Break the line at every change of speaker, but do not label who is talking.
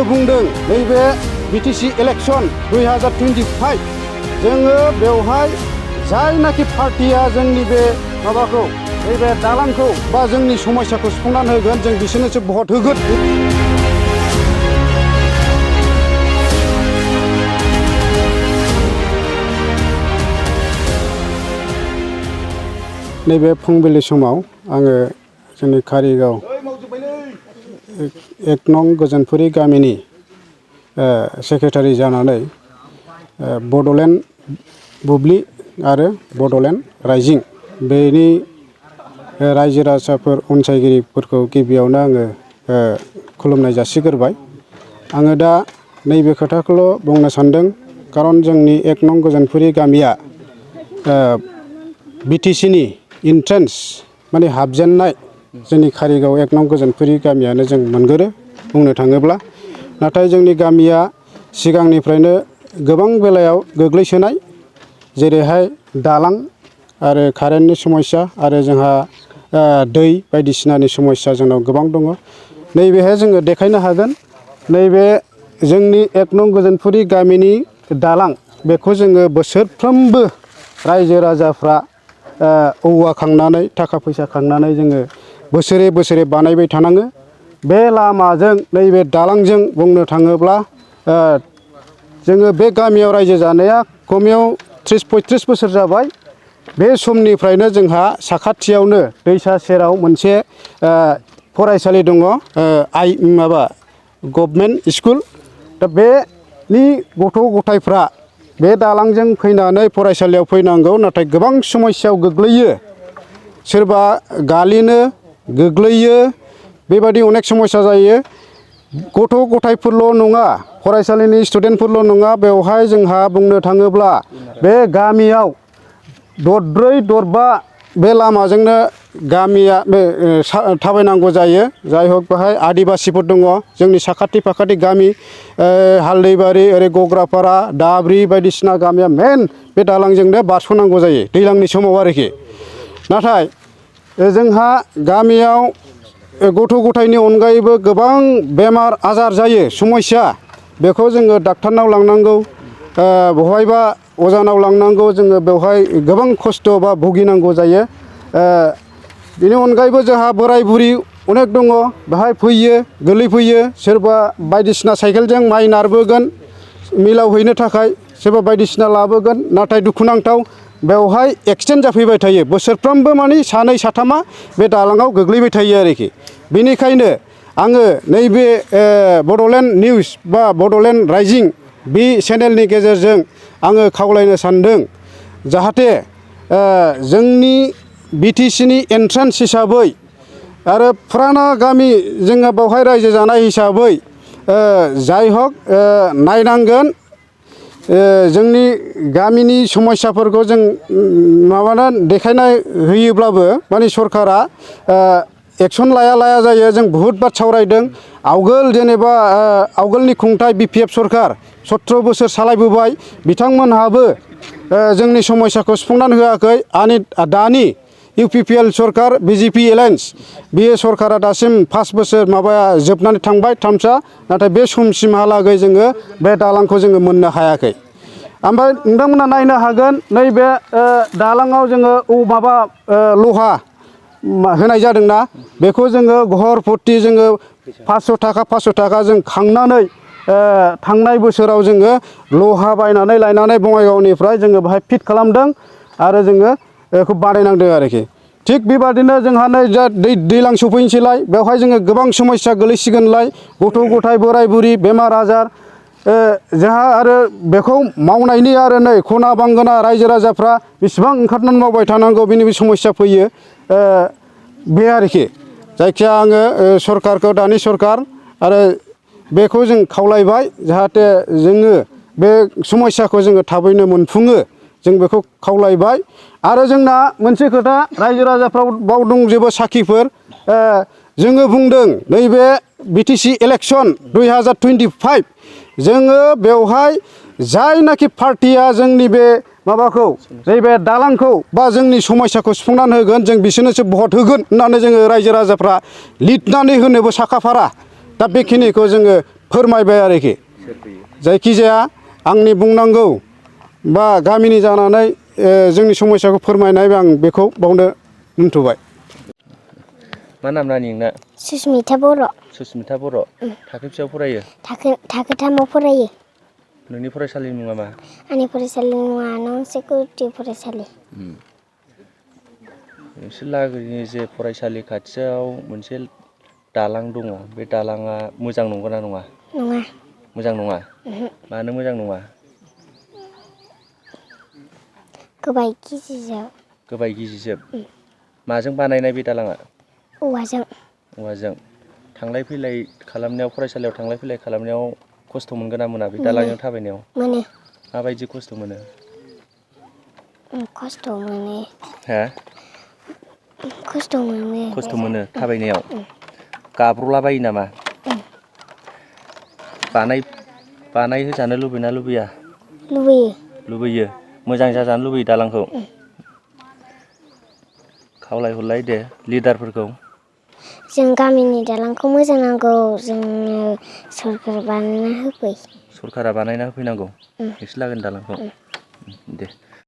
बुंदों नैबे BTC election 2025 जोङो बेवहाय जायनाखि पार्टिया जोंनि बे माबाखौ नैबे दालांखौ बा जोंनि समस्याखौ सुफुंनानै होगोन जों बिसोरनोसो भट होगोन। नैबे फुंबिलि समाव आङो जोंनि कारिगाव 1 नं गोजोनपुरि गामिनि सेक्रेटारि जानानै बड'लेण्ड बुब्लि आरो बड'लेण्ड राइजिं बेनि रायजो राजाफोर अनसायगिरिफोरखौ गिबियावनो आङो खुलुमनाय जासिग्रोबाय। आङो दा नैबे खोथाखौल' बुंनो सानदों, खारन जोंनि 1 नं गोजोनपुरि गामिया बिटिसिनि इन्ट्रेन्स माने हाबजेननाय जोंनि कारिगाव 1 नं गोजोनपुरि गामियानो जों मोनगोरो बुंनो थाङोब्ला। नाथाय जोंनि गामिया सिगांनिफ्रायनो गोबां बेलायाव गोग्लैसोनाय, जेरैहाय दालां आरो कारेन्टनि समस्या आरो जोंहा दै बायदिसिनानि समस्या जोंनाव गोबां दङ। नैबेहाय जोङो देखायनो हागोन नैबे जोंनि 1 नं गोजोनपुरि गामिनि दालां बेखौ जोङो बोसोरफ्रोमबो रायजो राजाफ्रा औवा खांनानै थाखा फैसा खांनानै जोङो बोसोरे बोसोरे बानायबाय थानाङो। बे लामाजों नैबे दालांजों बुंनो थाङोब्ला जोङो बे गामियाव रायजो जानाया खमायाव 30-35 बोसोर जाबाय। बे समनिफ्रायनो जोंहा साखाथियावनो दैसा सेराव मोनसे फरायसालि दङ, गभर्नमेन्ट स्कुल। दा बेनि गथ' गथायफ्रा बे दालांजों फैनानै फरायसालियाव फैनांगौ, नाथाय गोबां समस्यायाव गोग्लैयो। सोरबा गालिनो गोग्लैयो, बेबादि अनेक समस्या जायो। गथ' गथायफोरल' नङा, फरायसालिनि स्टुडेन्टफोरल' नङा, बेवहाय जोंहा बुंनो थाङोब्ला बे गामियाव दरब्रै दरबा बे लामाजोंनो गामिया थाबायनांगौ जायो। जाय हक बेहाय आदिबासिफोर दङ, जोंनि साखाथि फाखाथि गामि हालदैबारि, ओरै गग्रापारा, दाब्रि बायदिसिना गामिया मेन बे दालांजोंनो बारस'नांगौ जायो दैज्लांनि समाव आरोखि। नाथाय जोंहा गामियाव गथ' गथायनि अनगायैबो गोबां बेमार आजार जायो, समस्या। बेखौ जोङो डाक्टारनाव लांनांगौ, बहायबा अजानाव लांनांगौ, जोङो बेवहाय गोबां खस्थ' बा भुगिनांगौ जायो। बेनि अनगायैबो जोंहा बोराय बुरि अनेक दङ, बेहाय फैयो गोलैफैयो। सोरबा बायदिसिना साइकेलजों माइ नारबोगोन मिलाव हैनो थाखाय, सोरबा बायदिसिना लाबोगोन। नाथाय दुखुनांथाव बेवहाय एक्सिडेन्ट जाफैबाय थायो बोसोरफ्रोमबो, माने सानै साथामा बे दालाङाव गोग्लैबाय थायो आरोखि। बेनिखायनो आङो नैबे बड'लेण्ड निउस बा बड'लेण्ड राइजिं बे चेनेलनि गेजेरजों आङो खावलायनो सानदों, जाहाथे जोंनि बिटिसिनि एन्ट्रेन्स हिसाबै आरो फुराना गामि जोङो बेवहाय रायजो जानाय हिसाबै जाय हक नायनांगोन। जोंनि गामिनि समस्याफोरखौ जों माबाना देखायना होयोब्लाबो माने सरकारा एक्सन लाया जायो। जों बहुद बार सावरायदों। आवगोल जेनेबा आवगोलनि खुंथाय BPF सरकार 17 बोसोर सालायबोबाय, बिथांमोनहाबो जोंनि समस्याखौ सुफुंनानै होआखै। दानि UPPL सरकार BJP एलायन्स बे सरकारा दासिम 5 बोसोर माबाया जोबनानै थांबाय, थामसा। नाथाय बे समसिमहालागै जोङो बे दालांखौ जोङो मोननो हायाखै। ओमफ्राय नोंथांमोना नायनो हागोन नैबे दालाङाव जोङो माबा लहा होनाय जादोंना, बेखौ जोङो घर फुरथि जोङो 500 थाखा जों खांनानै थांनाय बोसोराव जोङो लहा बायनानै लायनानै बङाइगावनिफ्राय जोङो बाहाय फिट खालामदों आरो जोङो बेखौ बानायनांदों आरोखि। थिग बेबादिनो जोंहा नै दैज्लां सफैनोसैलाय, बेवहाय जोङो गोबां समस्या गोलैसिगोनलाय, गथ' गथाय बोराय बुरि बेमार आजार। जोंहा आरो बेखौ मावनायनि आरो नै खना बांगोना रायजो राजाफ्रा बेसेबां ओंखारनानै मावबाय थानांगौ, बेनि समस्या फैयो बे आरोखि। जायखिया आङो सरकारखौ, दानि सरकार आरो बेखौ जों खावलायबाय, जाहाथे जोङो बे समस्याखौ जोङो थाबैनो मोनफुङो, जों बेखौ खावलायबाय। आरो जोंना मोनसे खोथा, रायजो राजाफ्राव बाव दंजोबो साखिफोर। जोङो बुंदों नैबे बिटिसि इलेक्शन 2025 जोङो बेवहाय जायनाखि पार्टिया जोंनि बे माबाखौ नैबे दालांखौ बा जोंनि समस्याखौ सुफुंनानै होगोन, जों बिसोरनोसो भट होगोन होननानै जोङो रायजो राजाफ्रा लिरनानै होनोबो साखाफारा। दा बेखिनिखौ जोङो फोरमायबाय आरोखि
सोर फैयो
जायखिजाया आंनि बुंनांगौ बा गामिनि जानानै जोंनि समस्याखौ फोरमायनाय आं बेखौ बावनो दोनथ'बाय।
मा नाम नानि नोंना?
सुसमिता बर'।
सुसमिता बर'। थाखो बेसेबां फरायो?
थाखो 3आव फरायो।
नोंनि फरायसालिनि मुङा मा?
आंनि फरायसालिनि मुङा नंसिखा गुदि फरायसालि।
नोंसोर लागोनि जे फरायसालि खाथियाव मोनसे दालां दङ बे दालाङा मोजां नंगौना नङा?
नङा।
मोजां नङा? मानो मोजां नङा?
गोबाय गिजिजोब।
गोबाय गिजिजोब। माजों बानायनाय बे दालाङा?
औवाजों।
औवाजों। थांलाय फैलाय खालामनायाव फरायसालियाव थांलाय फैलाय खालामनायाव खस्थ' मोनगोन ना मोना बे दालांजों थाबायनायाव?
मोनो।
माबायदि खस्थ' मोनो?
खस्थ' मोनो।
हा?
खस्थ' मोनो।
खस्थ' मोनो थाबायनायाव? गाब्र'ला बायो नामा? बानायहोजानो लुबैना लुबैया?
लुबैयो।
लुबैयो। मोजां जाजानो लुबैयो दालांखौ? खावलायहरलाय दे लिडारफोरखौ।
जों गामिनि दालांखौ मोजां नांगौ जोंनो सरखार बानायना होफै।
सरखारा बानायना होफैनांगौ नोंसोर लागोनि दालांखौ? दे।